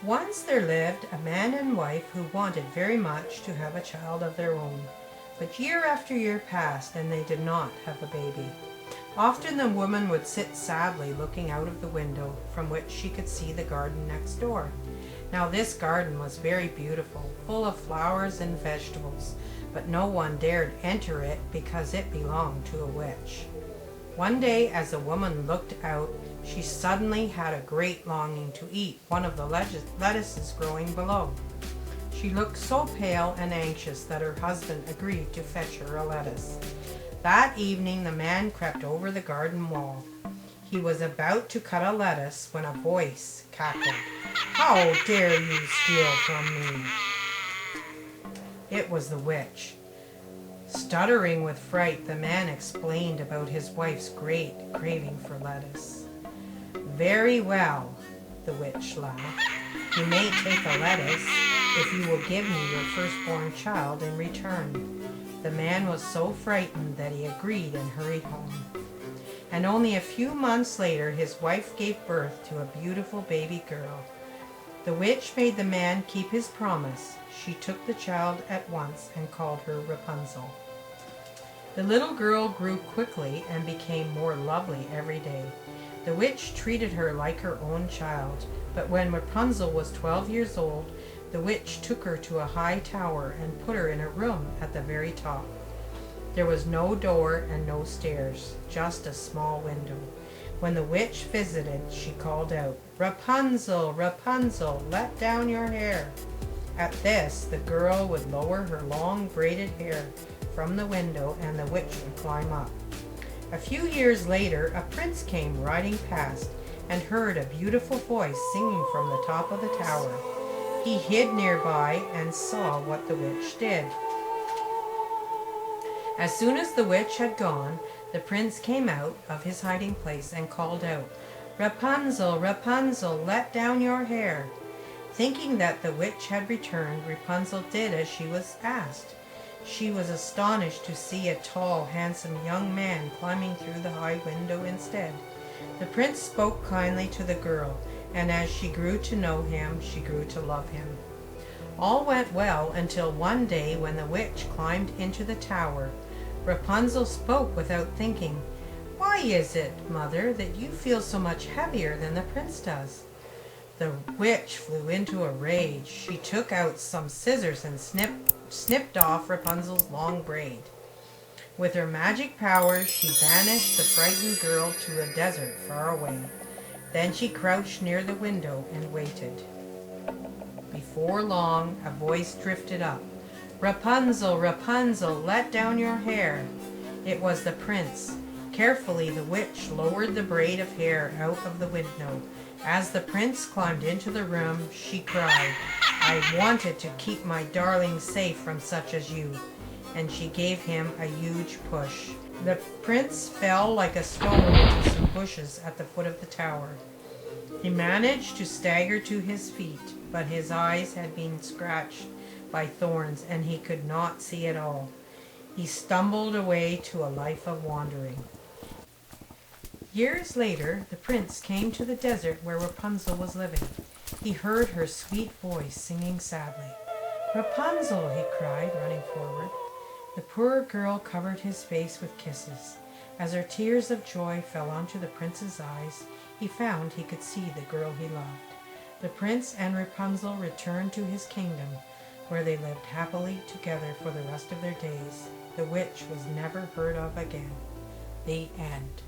Once there lived a man and wife who wanted very much to have a child of their own, but year after year passed and they did not have a baby. Often the woman would sit sadly looking out of the window from which she could see the garden next door. Now this garden was very beautiful, full of flowers and vegetables, but no one dared enter it because it belonged to a witch. One day as the woman looked out, she suddenly had a great longing to eat one of the lettuces growing below. She looked so pale and anxious that her husband agreed to fetch her a lettuce. That evening the man crept over the garden wall. He was about to cut a lettuce when a voice cackled, "How dare you steal from me?" It was the witch. Stuttering with fright, the man explained about his wife's great craving for lettuce. "Very well," the witch laughed. "You may take a lettuce if you will give me your firstborn child in return." The man was so frightened that he agreed and hurried home. And only a few months later his wife gave birth to a beautiful baby girl. The witch made the man keep his promise. She took the child at once and called her Rapunzel. The little girl grew quickly and became more lovely every day. The witch treated her like her own child, but when Rapunzel was 12 years old, the witch took her to a high tower and put her in a room at the very top. There was no door and no stairs, just a small window. When the witch visited, she called out, "Rapunzel, Rapunzel, let down your hair." At this, the girl would lower her long braided hair from the window and the witch would climb up. A few years later, a prince came riding past and heard a beautiful voice singing from the top of the tower. He hid nearby and saw what the witch did. As soon as the witch had gone, the prince came out of his hiding place and called out, "Rapunzel, Rapunzel, let down your hair." Thinking that the witch had returned, Rapunzel did as she was asked. She was astonished to see a tall, handsome young man climbing through the high window instead. The prince spoke kindly to the girl, and as she grew to know him, she grew to love him. All went well until one day when the witch climbed into the tower. Rapunzel spoke without thinking. "Why is it, mother, that you feel so much heavier than the prince does?" The witch flew into a rage. She took out some scissors and snipped off Rapunzel's long braid. With her magic powers, she banished the frightened girl to a desert far away. Then she crouched near the window and waited. Before long, a voice drifted up. "Rapunzel, Rapunzel, let down your hair." It was the prince. Carefully, the witch lowered the braid of hair out of the window. As the prince climbed into the room, she cried, "I wanted to keep my darling safe from such as you." And she gave him a huge push. The prince fell like a stone into some bushes at the foot of the tower. He managed to stagger to his feet, but his eyes had been scratched by thorns and he could not see at all. He stumbled away to a life of wandering. Years later, the prince came to the desert where Rapunzel was living. He heard her sweet voice singing sadly. "Rapunzel," he cried, running forward. The poor girl covered his face with kisses. As her tears of joy fell onto the prince's eyes, he found he could see the girl he loved. The prince and Rapunzel returned to his kingdom, where they lived happily together for the rest of their days. The witch was never heard of again. The end.